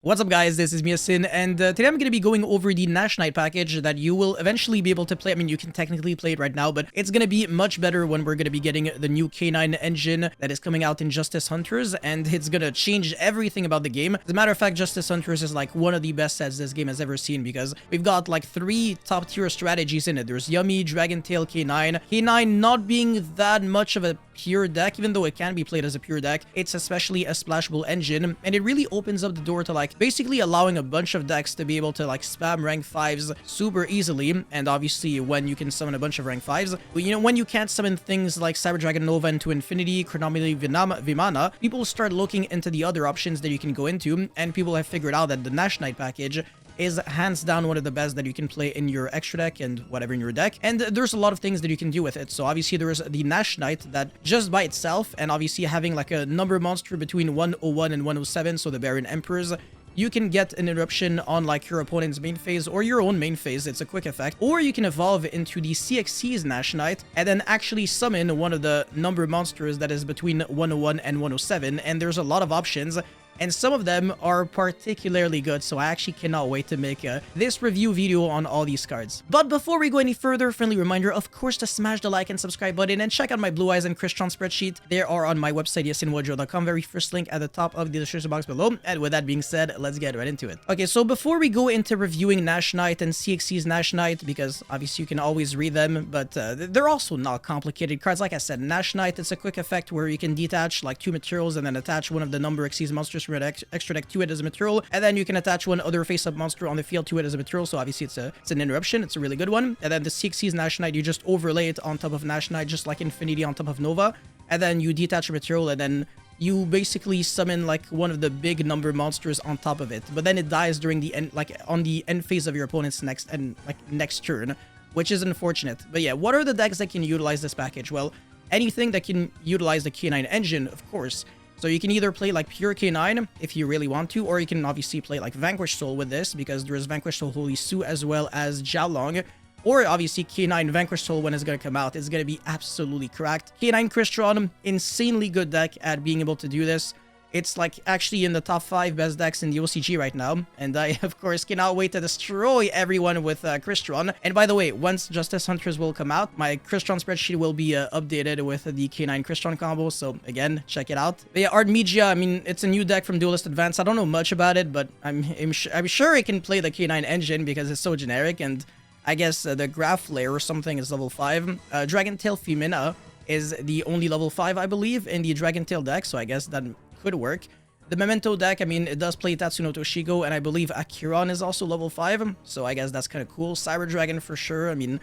What's up guys, this is Yasin, and today I'm going to be going over the N.A.H package that you will eventually be able to play. I mean, you can technically play it right now, but it's going to be much better when we're going to be getting the new K9 engine that is coming out in Justice Hunters, and it's going to change everything about the game. As a matter of fact, Justice Hunters is like one of the best sets this game has ever seen, because we've got like 3 top tier strategies in it. There's Yummy, Dragon Tail, K9. K9 not being that much of a pure deck, even though it can be played as a pure deck. It's especially a splashable engine, and it really opens up the door to like basically allowing a bunch of decks to be able to like spam rank 5s super easily. And obviously when you can summon a bunch of rank 5s, you know, when you can't summon things like Cyber Dragon Nova into Infinity, Chronometer Vimana, people start looking into the other options that you can go into, and people have figured out that the N.A.H package is hands down one of the best that you can play in your extra deck and whatever in your deck. And there's a lot of things that you can do with it. So obviously there's the N.A.H that just by itself, and obviously having like a number monster between 101 and 107, so the Baron Emperors, you can get an interruption on like your opponent's main phase or your own main phase. It's a quick effect. Or you can evolve into the CXC's N.A.H and then actually summon one of the number monsters that is between 101 and 107. And there's a lot of options, and some of them are particularly good, so I actually cannot wait to make this review video on all these cards. But before we go any further, friendly reminder, of course, to smash the like and subscribe button, and check out my Blue Eyes and Crystron spreadsheet. They are on my website, yacineygo.com, very first link at the top of the description box below. And with that being said, let's get right into it. Okay, so before we go into reviewing N.A.H and CXC's N.A.H, because obviously you can always read them, but they're also not complicated cards. Like I said, N.A.H, it's a quick effect where you can detach like 2 materials and then attach one of the number exceeds monsters from your extra deck to it as a material, and then you can attach one other face-up monster on the field to it as a material. So obviously it's an interruption. It's a really good one. And then the CXC's N.A.H, you just overlay it on top of N.A.H, just like Infinity on top of Nova, and then you detach a material, and then you basically summon like one of the big number monsters on top of it. But then it dies during the end, like on the end phase of your opponent's next turn, which is unfortunate. But yeah, what are the decks that can utilize this package? Well, anything that can utilize the K9 engine, of course. So you can either play like pure K9 if you really want to, or you can obviously play like Vanquish Soul with this, because there is Vanquish Soul Holy Su as well as Jiaolong. Or obviously K9 Vanquish Soul, when it's going to come out, is going to be absolutely cracked. K9 Crystron, insanely good deck at being able to do this. It's like actually in the top 5 best decks in the OCG right now, and I of course cannot wait to destroy everyone with Crystron. And by the way, once Justice Hunters will come out, my Crystron spreadsheet will be updated with the K9 Crystron combo, so again, check it out. But yeah, Artemisia, I mean, it's a new deck from Duelist Advance. I don't know much about it, but I'm sure it can play the K9 engine because it's so generic, and I guess the Graph Layer or something is level 5. Dragon Tail Femina is the only level 5, I believe, in the Dragon Tail deck, so I guess that could work. The Memento deck, I mean, it does play Tatsuno Toshigo, and I believe Akiron is also level 5, so I guess that's kind of cool. Cyber Dragon for sure. I mean,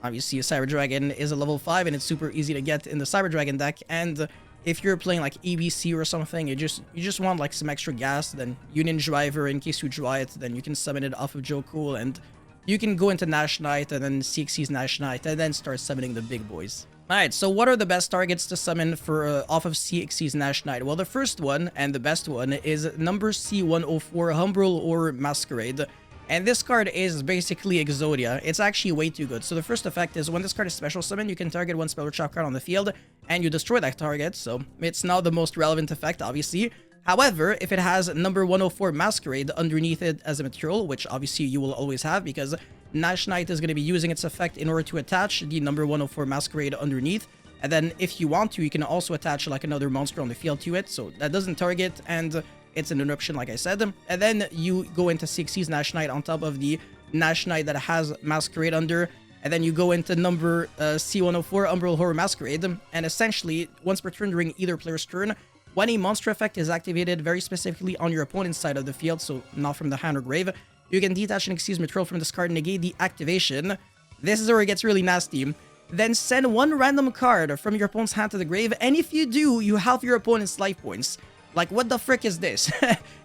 obviously Cyber Dragon is a level 5, and it's super easy to get in the Cyber Dragon deck, and if you're playing like ABC or something, you just want like some extra gas, then Union Driver, in case you draw it, then you can summon it off of Joku, and you can go into N.A.H and then CXC's N.A.H and then start summoning the big boys. Alright, so what are the best targets to summon for off of CXC's N.A.H? Well, the first one, and the best one, is number C104, Humbrol or Masquerade. And this card is basically Exodia. It's actually way too good. So the first effect is when this card is special summoned, you can target one spell or trap card on the field, and you destroy that target. So it's not the most relevant effect, obviously. However, if it has number 104 Masquerade underneath it as a material, which obviously you will always have because N.A.H is going to be using its effect in order to attach the number 104 Masquerade underneath. And then if you want to, you can also attach like another monster on the field to it. So that doesn't target, and it's an interruption like I said. And then you go into 6C's N.A.H on top of the N.A.H that has Masquerade under. And then you go into number C104 Umbral Horror Masquerade. And essentially, once per turn during either player's turn, when a monster effect is activated very specifically on your opponent's side of the field, so not from the hand or grave, you can detach an excuse material from this card, negate the activation. This is where it gets really nasty. Then send one random card from your opponent's hand to the grave, and if you do, you halve your opponent's life points. Like, what the frick is this?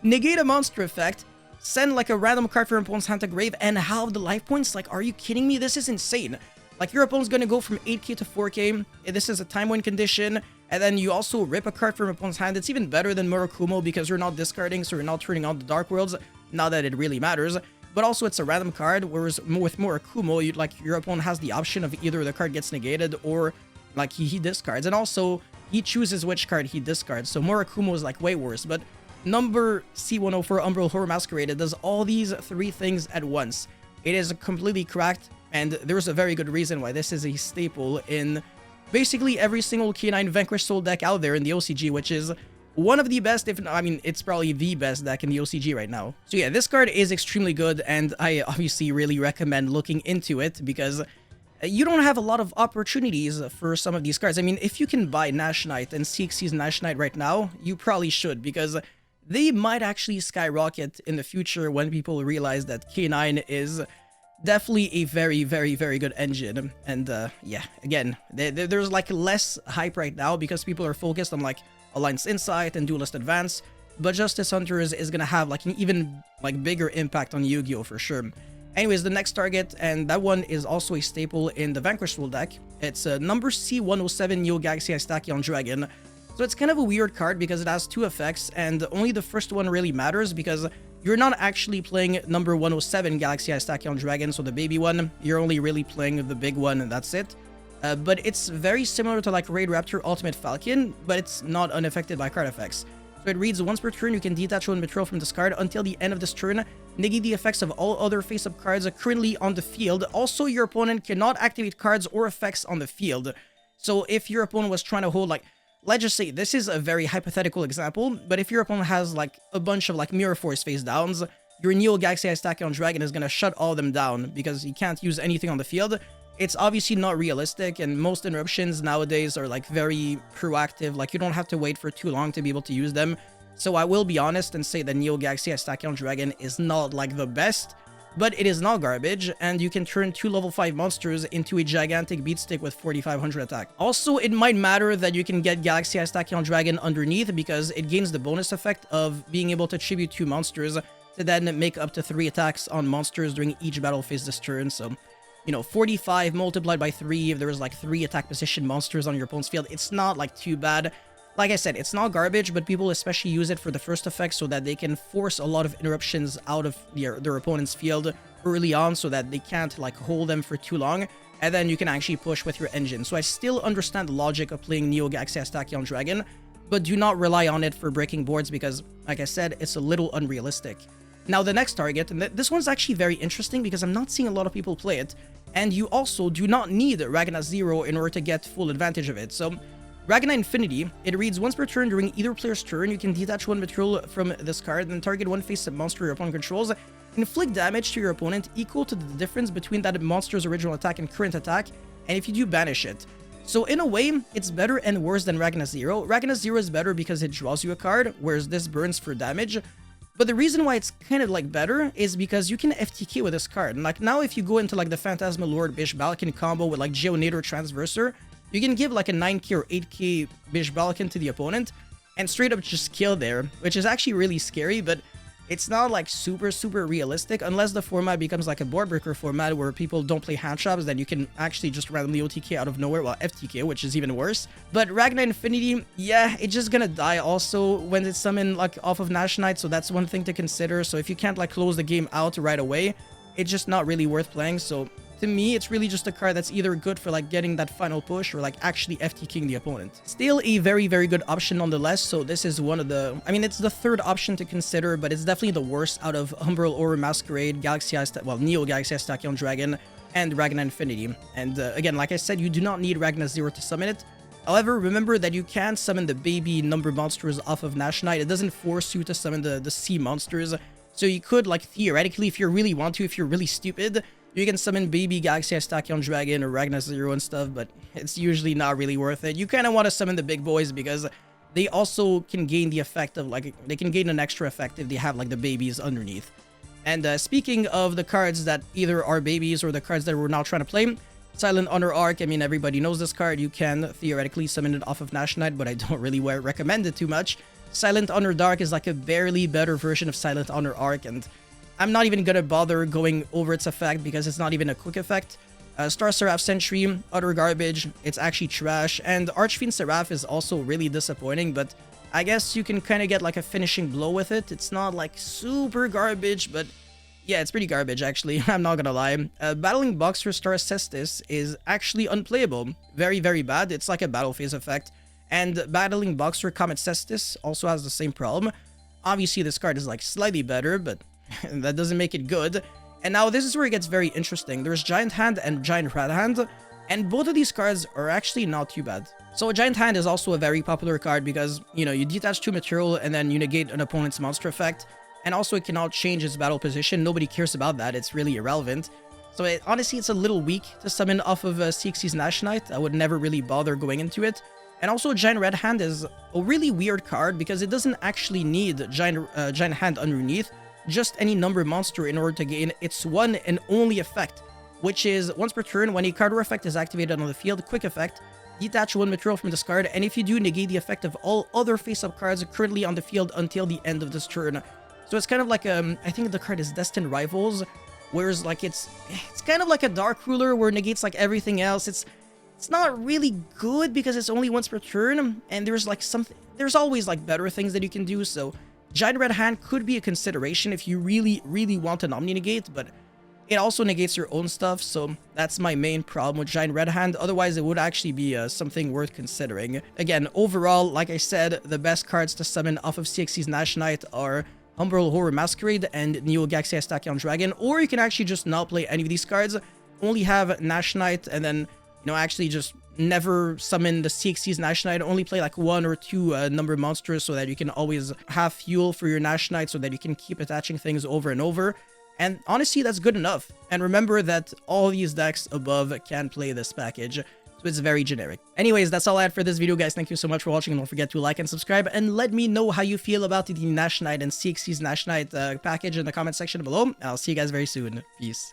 Negate a monster effect, send like a random card from your opponent's hand to grave, and halve the life points? Like, are you kidding me? This is insane. Like, your opponent's gonna go from 8k to 4k. This is a time win condition. And then you also rip a card from your opponent's hand. It's even better than Murakumo because you're not discarding, so you're not turning on the Dark Worlds. Not that it really matters. But also, it's a random card, whereas with Murakumo, your opponent has the option of either the card gets negated or like he discards. And also, he chooses which card he discards. So Murakumo is like way worse. But number C104 Umbral Horror Masquerade, it does all these three things at once. It is completely cracked, and there's a very good reason why this is a staple in basically every single K9 Vanquish Soul deck out there in the OCG, which is one of the best, if I mean, it's probably the best deck in the OCG right now. So yeah, this card is extremely good, and I obviously really recommend looking into it, because you don't have a lot of opportunities for some of these cards. I mean, if you can buy N.A.H Knight and CXC's N.A.H Knight right now, you probably should, because they might actually skyrocket in the future when people realize that K9 is definitely a very, very, very good engine. And yeah, again, there's like less hype right now because people are focused on like Alliance Insight and Duelist Advance, but Justice Hunters is gonna have like an even like bigger impact on Yu-Gi-Oh for sure. Anyways, the next target, and that one is also a staple in the Vanquish Rule deck, it's number C107 Neo Galaxy Eye Tachyon Dragon. So it's kind of a weird card because it has two effects, and only the first one really matters because you're not actually playing number 107 Galaxy Eye Tachyon Dragon, so the baby one, you're only really playing the big one and that's it. But it's very similar to like Raid Raptor Ultimate Falcon, but it's not unaffected by card effects. So it reads, once per turn you can detach one material from this card until the end of this turn, negate the effects of all other face-up cards currently on the field. Also, your opponent cannot activate cards or effects on the field. So if your opponent was trying to hold like, let's just say, this is a very hypothetical example, but if your opponent has like a bunch of like Mirror Force face downs, your Neo Galaxy Eye Tachyon Dragon is gonna shut all of them down because he can't use anything on the field. It's obviously not realistic, and most interruptions nowadays are like very proactive, like you don't have to wait for too long to be able to use them. So I will be honest and say that Neo Galaxy Eye Tachyon Dragon is not like the best, but it is not garbage, and you can turn 2 level 5 monsters into a gigantic beatstick with 4500 attack. Also, it might matter that you can get Galaxy Eye Tachyon Dragon underneath because it gains the bonus effect of being able to tribute 2 monsters to then make up to 3 attacks on monsters during each battle phase this turn. So, you know, 45 multiplied by 3, if there's like 3 attack position monsters on your opponent's field, it's not like too bad. Like I said, it's not garbage, but people especially use it for the first effect so that they can force a lot of interruptions out of their opponent's field early on so that they can't like hold them for too long, and then you can actually push with your engine. So I still understand the logic of playing Neo Galaxy Eye Tachyon Dragon, but do not rely on it for breaking boards because, like I said, it's a little unrealistic. Now the next target, and this one's actually very interesting because I'm not seeing a lot of people play it, and you also do not need Ragna 0 in order to get full advantage of it. So Ragna Infinity, it reads, once per turn during either player's turn, you can detach one material from this card and target one face-up monster your opponent controls, inflict damage to your opponent equal to the difference between that monster's original attack and current attack, and if you do, banish it. So in a way, it's better and worse than Ragna 0. Ragna 0 is better because it draws you a card, whereas this burns for damage. But the reason why it's kind of like better is because you can FTK with this card. And like now if you go into like the Phantasma Lord Bish Balkan combo with like Geonator Transverser, you can give like a 9k or 8k Bish Balkan to the opponent and straight up just kill there, which is actually really scary, but it's not like super realistic unless the format becomes like a board breaker format where people don't play hand traps, then you can actually just randomly OTK out of nowhere, well FTK, which is even worse. But Ragna Infinity, yeah, it's just gonna die also when it's summoned like off of N.A.H Knight, so that's one thing to consider. So if you can't like close the game out right away, it's just not really worth playing. So to me, it's really just a card that's either good for like getting that final push or like actually FTKing the opponent. Still a very good option nonetheless, so this is one of the, I mean, it's the third option to consider, but it's definitely the worst out of Umbral Horror Masquerade, Galaxy Eye, well, Neo Galaxy Eye Tachyon Dragon, and Ragna Infinity. And again, like I said, you do not need Ragna 0 to summon it. However, remember that you can summon the baby number monsters off of N.A.H Knight. It doesn't force you to summon the C monsters. So you could, like, theoretically, if you really want to, if you're really stupid, you can summon baby Galaxy Eye Tachyon Dragon or Ragna 0 and stuff, but it's usually not really worth it. You kind of want to summon the big boys because they also can gain the effect of, like, they can gain an extra effect if they have, like, the babies underneath. And speaking of the cards that either are babies or the cards that we're now trying to play, Silent Honor Arc, I mean, everybody knows this card. You can theoretically summon it off of N.A.H Knight, but I don't really recommend it too much. Silent Honor Dark is like a barely better version of Silent Honor Arc, and I'm not even gonna bother going over its effect because it's not even a quick effect. Star Seraph Sentry, utter garbage. It's actually trash. And Archfiend Seraph is also really disappointing, but I guess you can kind of get like a finishing blow with it. It's not like super garbage, but yeah, it's pretty garbage actually. I'm not gonna lie. Battling Boxer Star Cestus is actually unplayable. Very bad. It's like a battle phase effect. And Battling Boxer Comet Cestus also has the same problem. Obviously, this card is like slightly better, but that doesn't make it good. And now this is where it gets very interesting. There's Giant Hand and Giant Red Hand, and both of these cards are actually not too bad. So Giant Hand is also a very popular card because, you know, you detach 2 material and then you negate an opponent's monster effect. And also it cannot change its battle position. Nobody cares about that. It's really irrelevant. So honestly, it's a little weak to summon off of CXC's N.A.H Knight. I would never really bother going into it. And also Giant Red Hand is a really weird card because it doesn't actually need Giant Hand underneath. Just any number monster in order to gain its one and only effect, which is once per turn when a card or effect is activated on the field, quick effect, detach 1 material from this card, and if you do, negate the effect of all other face-up cards currently on the field until the end of this turn. So it's kind of like I think the card is Destined Rivals, whereas like it's kind of like a Dark Ruler where it negates like everything else. It's not really good because it's only once per turn, and there's always like better things that you can do. So Giant Red Hand could be a consideration if you really want an Omni Negate, but it also negates your own stuff, so that's my main problem with Giant Red Hand. Otherwise, it would actually be something worth considering. Again, overall, like I said, the best cards to summon off of CXC's N.A.H Knight are Umbral Horror Masquerade and Neo Gaxia's Tachyon Dragon, or you can actually just not play any of these cards, only have N.A.H Knight, and then, you know, actually just never summon the CXC's N.A.H Knight, only play like 1 or 2 number monsters so that you can always have fuel for your N.A.H Knight so that you can keep attaching things over and over. And honestly, that's good enough. And remember that all these decks above can play this package, so it's very generic. Anyways, that's all I had for this video, guys. Thank you so much for watching, and don't forget to like and subscribe, and let me know how you feel about the N.A.H Knight and CXC's N.A.H Knight package in the comment section below. I'll see you guys very soon. Peace.